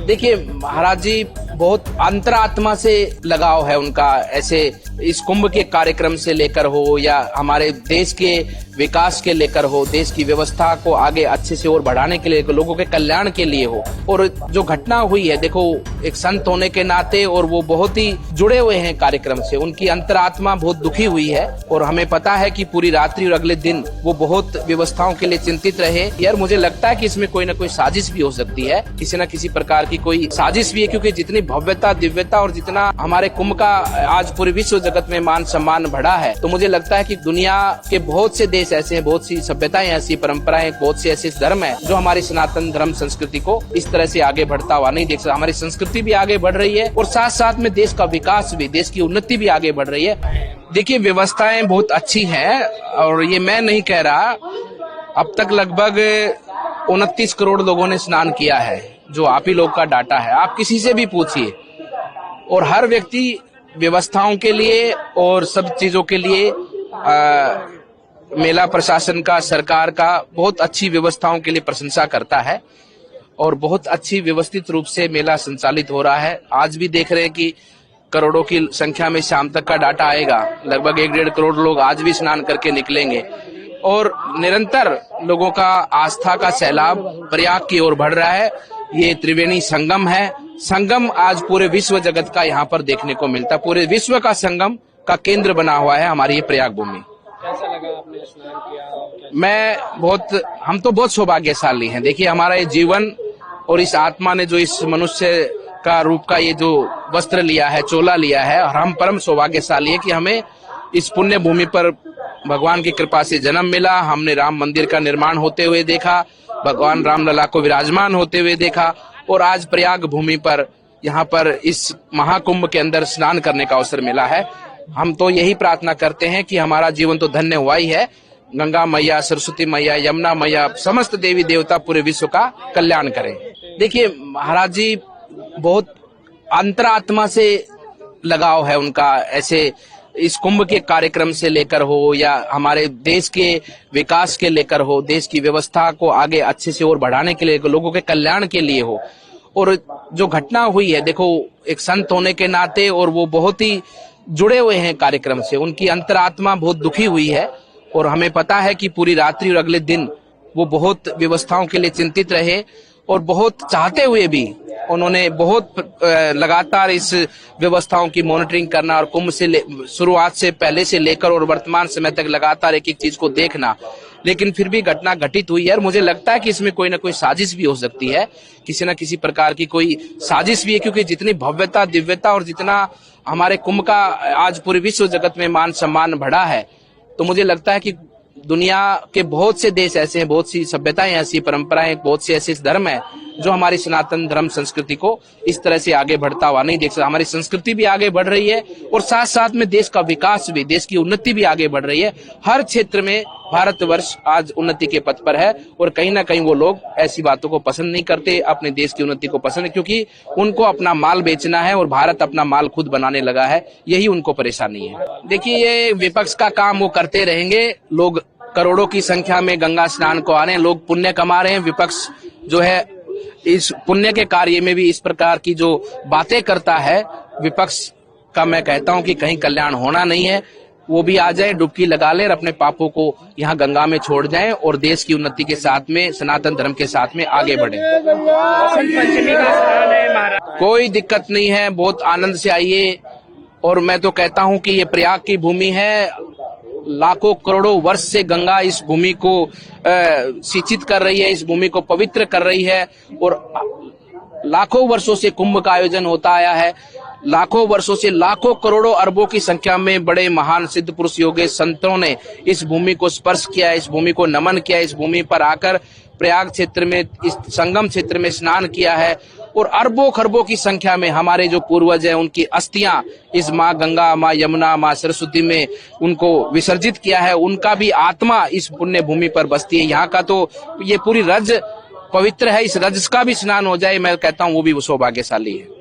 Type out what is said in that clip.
देखिए महाराज जी बहुत अंतरात्मा से लगाव है उनका, ऐसे इस कुंभ के कार्यक्रम से लेकर हो या हमारे देश के विकास के लेकर हो, देश की व्यवस्था को आगे अच्छे से और बढ़ाने के लिए, लोगों के कल्याण के लिए हो। और जो घटना हुई है, देखो एक संत होने के नाते और वो बहुत ही जुड़े हुए हैं कार्यक्रम से, उनकी अंतरात्मा बहुत दुखी हुई है। और हमें पता है कि पूरी रात्रि और अगले दिन वो बहुत व्यवस्थाओं के लिए चिंतित रहे। यार मुझे लगता है कि इसमें कोई ना कोई साजिश भी हो सकती है, किसी न किसी प्रकार की कोई साजिश भी है, क्योंकि जितनी भव्यता दिव्यता और जितना हमारे कुंभ का आज पूरे विश्व जगत में मान सम्मान बढ़ा है, तो मुझे लगता है कि दुनिया के बहुत से देश ऐसे हैं, बहुत सी सभ्यताएं ऐसी, परंपराएं, बहुत से ऐसे धर्म है जो हमारी सनातन धर्म संस्कृति को इस तरह से आगे बढ़ता हुआ नहीं देख सकता। हमारी संस्कृति भी आगे बढ़ रही है और साथ साथ में देश का विकास भी, देश की उन्नति भी आगे बढ़ रही है। देखिए व्यवस्थाएं बहुत अच्छी है और ये मैं नहीं कह रहा, अब तक लगभग 29 करोड़ लोगों ने स्नान किया है, जो आप ही लोग का डाटा है, आप किसी से भी पूछिए। और हर व्यक्ति व्यवस्थाओं के लिए और सब चीजों के लिए मेला प्रशासन का, सरकार का बहुत अच्छी व्यवस्थाओं के लिए प्रशंसा करता है और बहुत अच्छी व्यवस्थित रूप से मेला संचालित हो रहा है। आज भी देख रहे हैं कि करोड़ों की संख्या में शाम तक का डाटा आएगा, लगभग 1-1.5 करोड़ लोग आज भी स्नान करके निकलेंगे और निरंतर लोगों का आस्था का सैलाब प्रयाग की ओर बढ़ रहा है। ये त्रिवेणी संगम है, संगम आज पूरे विश्व जगत का यहाँ पर देखने को मिलता है, पूरे विश्व का संगम का केंद्र बना हुआ है हमारी ये प्रयाग भूमि। कैसा लगा आपने स्नान किया? हम तो बहुत सौभाग्यशाली हैं। देखिए हमारा ये जीवन और इस आत्मा ने जो इस मनुष्य का रूप का ये जो वस्त्र लिया है, चोला लिया है, और हम परम सौभाग्यशाली है कि हमें इस पुण्य भूमि पर भगवान की कृपा से जन्म मिला। हमने राम मंदिर का निर्माण होते हुए देखा, भगवान रामलला को विराजमान होते हुए देखा और आज प्रयाग भूमि पर यहाँ पर इस महाकुंभ के अंदर स्नान करने का अवसर मिला है। हम तो यही प्रार्थना करते हैं कि हमारा जीवन तो धन्य हुआ ही है। गंगा मैया, सरस्वती मैया, यमुना मैया, समस्त देवी देवता पूरे विश्व का कल्याण करें। देखिए महाराज जी बहुत अंतरात्मा से लगाव है उनका, ऐसे इस कुंभ के कार्यक्रम से लेकर हो या हमारे देश के विकास के लेकर हो, देश की व्यवस्था को आगे अच्छे से और बढ़ाने के लिए, लोगों के कल्याण के लिए हो। और जो घटना हुई है, देखो एक संत होने के नाते और वो बहुत ही जुड़े हुए हैं कार्यक्रम से, उनकी अंतरात्मा बहुत दुखी हुई है। और हमें पता है कि पूरी रात्रि और अगले दिन वो बहुत व्यवस्थाओं के लिए चिंतित रहे और बहुत चाहते हुए भी उन्होंने बहुत लगातार इस व्यवस्थाओं की मॉनिटरिंग करना और कुंभ से शुरुआत से पहले से लेकर और वर्तमान समय तक लगातार एक एक चीज को देखना, लेकिन फिर भी घटना घटित हुई है। और मुझे लगता है कि इसमें कोई ना कोई साजिश भी हो सकती है, किसी न किसी प्रकार की कोई साजिश भी है, क्योंकि जितनी भव्यता दिव्यता और जितना हमारे कुंभ का आज पूरे विश्व जगत में मान सम्मान बढ़ा है, तो मुझे लगता है कि दुनिया के बहुत से देश ऐसे हैं, बहुत सी सभ्यताएं ऐसी, परंपराएं, बहुत से ऐसे धर्म है जो हमारी सनातन धर्म संस्कृति को इस तरह से आगे बढ़ता हुआ नहीं देख सकता। हमारी संस्कृति भी आगे बढ़ रही है और साथ साथ में देश का विकास भी, देश की उन्नति भी आगे बढ़ रही है। हर क्षेत्र में भारतवर्ष आज उन्नति के पथ पर है और कहीं ना कहीं वो लोग ऐसी बातों को पसंद नहीं करते, अपने देश की उन्नति को पसंद, क्योंकि उनको अपना माल बेचना है और भारत अपना माल खुद बनाने लगा है, यही उनको परेशानी है। देखिए ये विपक्ष का काम वो करते रहेंगे, लोग करोड़ों की संख्या में गंगा स्नान को आ रहे हैं, लोग पुण्य कमा रहे हैं। विपक्ष जो है इस पुण्य के कार्य में भी इस प्रकार की जो बातें करता है, विपक्ष का मैं कहता हूं कि कहीं कल्याण होना नहीं है। वो भी आ जाए, डुबकी लगा ले और अपने पापों को यहाँ गंगा में छोड़ जाएं और देश की उन्नति के साथ में, सनातन धर्म के साथ में आगे बढ़े। कोई दिक्कत नहीं है, बहुत आनंद से आइए। और मैं तो कहता हूँ कि ये प्रयाग की भूमि है, लाखों करोड़ों वर्ष से गंगा इस भूमि को सिंचित कर रही है, इस भूमि को पवित्र कर रही है और लाखों वर्षों से कुंभ का आयोजन होता आया है। लाखों वर्षों से लाखों करोड़ों अरबों की संख्या में बड़े महान सिद्ध पुरुष योगी संतों ने इस भूमि को स्पर्श किया, इस भूमि को नमन किया, इस भूमि पर आकर प्रयाग क्षेत्र में, इस संगम क्षेत्र में स्नान किया है और अरबों खरबों की संख्या में हमारे जो पूर्वज हैं उनकी अस्थियां इस माँ गंगा, माँ यमुना, माँ सरस्वती में उनको विसर्जित किया है। उनका भी आत्मा इस पुण्य भूमि पर बसती है। यहाँ का तो ये पूरी रज पवित्र है, इस रज का भी स्नान हो जाए, मैं कहता हूँ वो भी सौभाग्यशाली है।